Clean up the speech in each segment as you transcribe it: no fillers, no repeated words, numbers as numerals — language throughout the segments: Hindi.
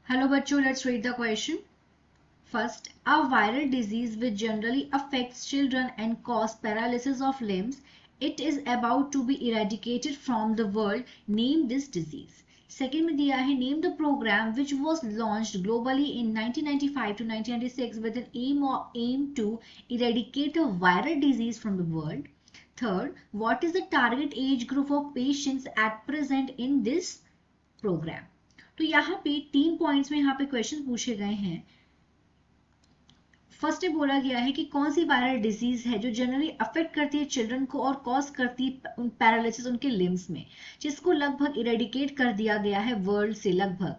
Hello bachcho, let's read the question. First, a viral disease which generally affects children and cause paralysis of limbs. It is about to be eradicated from the world. Name this disease. Second में दिया है name the program which was launched globally in 1995 to 1996 with an aim to eradicate a viral disease from the world. Third, what is the target age group of patients at present in this program? तो यहाँ पे 3 पॉइंट्स में यहाँ पे क्वेश्चन पूछे गए हैं. फर्स्ट में बोला गया है कि कौन सी वायरल डिजीज है जो जनरली अफेक्ट करती है चिल्ड्रन को और कॉज करती है पैरालिसिस उनके लिम्स में, जिसको लगभग इरेडिकेट कर दिया गया है वर्ल्ड से लगभग.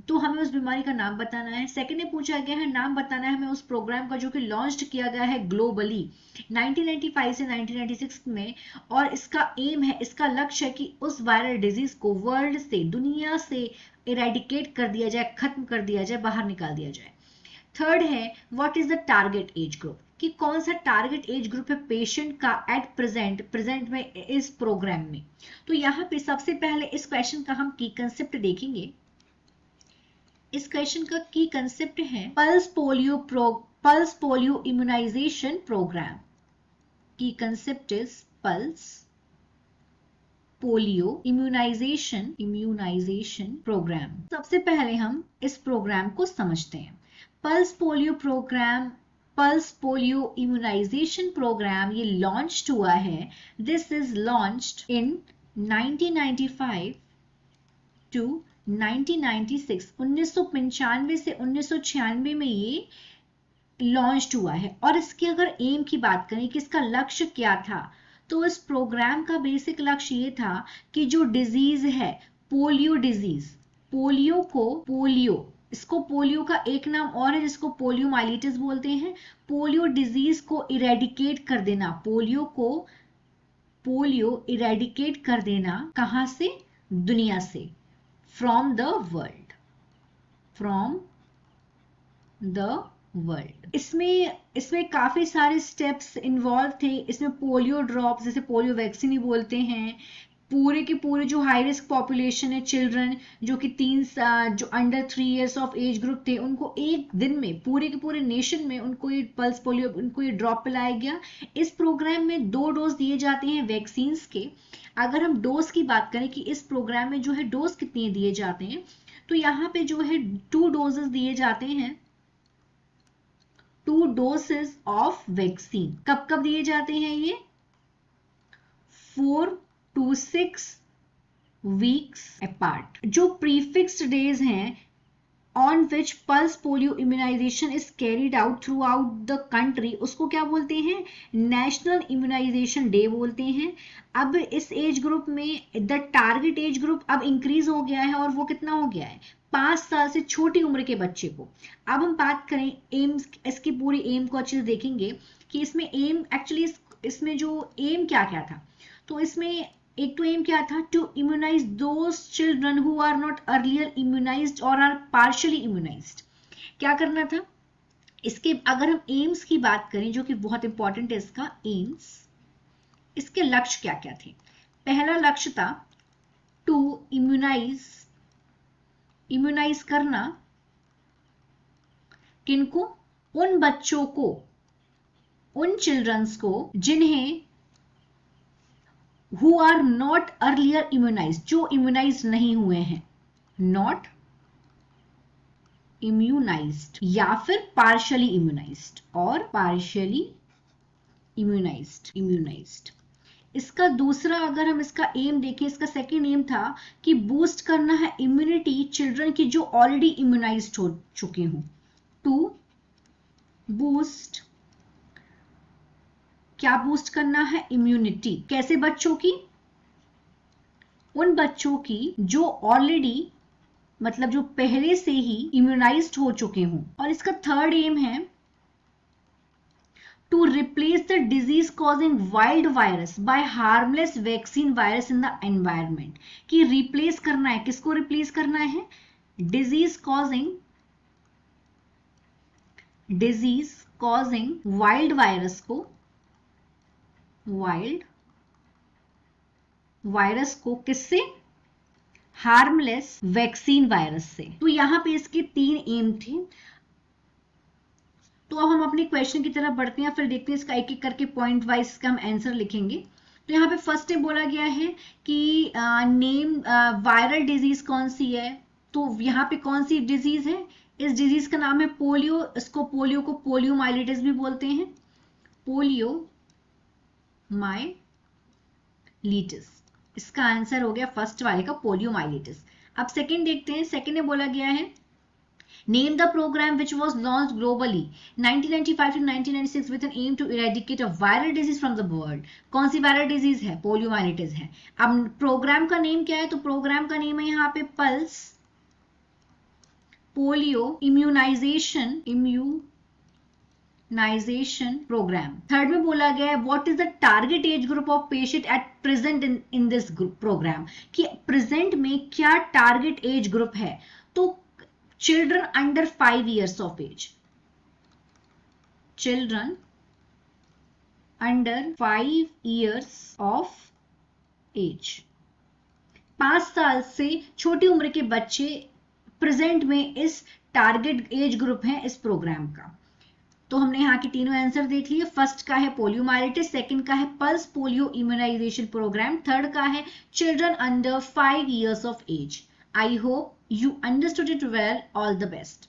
तो हमें उस बीमारी का नाम बताना है. सेकंड में पूछा गया है नाम बताना है हमें उस प्रोग्राम का जो कि लॉन्च किया गया है ग्लोबली 1995 से 1996 में, और इसका एम है, इसका लक्ष्य है कि उस वायरल डिजीज को वर्ल्ड से, दुनिया से इरेडिकेट कर दिया जाए, खत्म कर दिया जाए, बाहर निकाल दिया जाए. थर्ड है what is the target age group, कि कौन सा टारगेट एज ग्रुप है पेशेंट का एट प्रेजेंट में इस प्रोग्राम में. तो यहाँ पे सबसे पहले इस क्वेश्चन का हम की कंसेप्ट देखेंगे. इस क्वेश्चन का की कंसेप्ट है पल्स पोलियो इम्यूनाइजेशन प्रोग्राम. की concept is pulse polio immunisation programme. सबसे पहले हम इस प्रोग्राम को समझते हैं. पल्स पोलियो इम्यूनाइजेशन प्रोग्राम ये लॉन्च हुआ है. This is launched in 1995 to 1996. 1995 से 1996 में ये लॉन्च हुआ है. और इसकी अगर एम की बात करें कि इसका लक्ष्य क्या था, तो इस प्रोग्राम का बेसिक लक्ष्य ये था कि जो डिजीज है पोलियो डिजीज, इसको पोलियो का एक नाम और है जिसको पोलियोमाइलिटिस बोलते हैं. पोलियो डिजीज को इरेडिकेट कर देना, पोलियो इरेडिकेट कर देना. कहां से? दुनिया से. From the world. इसमें काफी सारे स्टेप्स इन्वॉल्व थे. इसमें पोलियो ड्रॉप्स, जैसे पोलियो वैक्सीन ही बोलते हैं, पूरे के पूरे जो हाई रिस्क पॉपुलेशन है, चिल्ड्रन जो कि जो under 3 years of age group थे, उनको एक दिन में पूरे के पूरे नेशन में उनको ये पल्स पोलियो, उनको ये ड्रॉप पिलाया गया. इस प्रोग्राम में 2 डोज दिए जाते हैं वैक्सीन के. अगर हम डोज की बात करें कि इस प्रोग्राम में जो है डोज कितने दिए जाते हैं, तो यहाँ पे जो है 2 डोजेस दिए जाते हैं. 2 डोसेस ऑफ वैक्सीन. कब कब दिए जाते हैं ये? 4 to 6 weeks apart. जो प्रीफिक्स्ड डेज हैं on which pulse polio immunization is carried out throughout the country, उसको क्या बोलते हैं? नेशनल इम्यूनाइजेशन डे बोलते हैं. अब इस एज ग्रुप में द टारगेट एज ग्रुप अब इंक्रीज हो गया है, और वो कितना हो गया है? 5 साल से छोटी उम्र के बच्चे को. अब हम बात करें एम्स, इसकी पूरी एम को अच्छे से देखेंगे कि इसमें एम एक्चुअली इसमें जो एम क्या क्या था. तो इसमें एक तो एम क्या था? To immunise those children who are not earlier immunised और आर पार्शियली इम्यूनाइज्ड. क्या करना था इसके? अगर हम एम्स की बात करें, जो कि बहुत इंपॉर्टेंट है इसका एम्स, इसके लक्ष्य क्या क्या थे? पहला लक्ष्य था टू इम्यूनाइज करना. किनको? उन बच्चों को, उन चिल्ड्रंस को जिन्हें who are not earlier immunized, जो इम्यूनाइज नहीं हुए हैं, नॉट इम्यूनाइज्ड, या फिर पार्शियली इम्यूनाइज्ड और पार्शियली इम्यूनाइज्ड. इसका दूसरा, अगर हम इसका एम देखें, इसका सेकेंड एम था कि बूस्ट करना है इम्यूनिटी चिल्ड्रन की जो ऑलरेडी इम्यूनाइज्ड हो चुके हों. टू बूस्ट, क्या बूस्ट करना है? इम्यूनिटी. कैसे बच्चों की? उन बच्चों की जो ऑलरेडी, मतलब जो पहले से ही इम्यूनाइज्ड हो चुके हों. और इसका थर्ड एम है to replace the disease causing wild virus by harmless vaccine virus in the environment. कि रिप्लेस करना है. किसको रिप्लेस करना है? डिजीज कॉजिंग वाइल्ड वायरस को, वाइल्ड वायरस को किससे? हार्मलेस वैक्सीन वायरस से। तो यहाँ पे इसके 3 एम थे। तो अब हम अपने क्वेश्चन की तरफ बढ़ते हैं, फिर देखते हैं इसका एक एक करके पॉइंट वाइज इसका हम आंसर लिखेंगे। तो यहाँ पे फर्स्ट में बोला गया है कि नेम वायरल डिजीज कौन सी है। तो यहाँ पे कौन सी डिजीज है, इस डिजीज का नाम है पोलियो। इसको पोलियो को पोलियोमाइलिटिस भी बोलते हैं, पोलियोमाइलिटिस। इसका आंसर हो गया फर्स्ट वाले का पोलियोमाइलिटिस। अब सेकंड देखते हैं। सेकंड में बोला गया है Name the program which was launched globally 1995 to 1996 with an aim to eradicate a viral disease from the world. कौन सी वायरल डिजीज है, पोलियोमाइलिटिस है। अब प्रोग्राम का नेम क्या है, तो प्रोग्राम का नेम है यहाँ पे pulse polio immunisation programme. Third में बोला गया है what is the target age group of patient at present in this programme, कि प्रेजेंट में क्या टारगेट एज ग्रुप है। तो children under 5 years of age, children under 5 years of age, 5 साल से छोटी उम्र के बच्चे प्रेजेंट में इस टारगेट एज ग्रुप है इस प्रोग्राम का। तो हमने यहाँ के तीनों आंसर देख लिए। फर्स्ट का है पोलियोमाइलिटिस, सेकंड का है pulse polio immunisation programme, third का है children under 5 years of age। I hope you understood it well. All the best.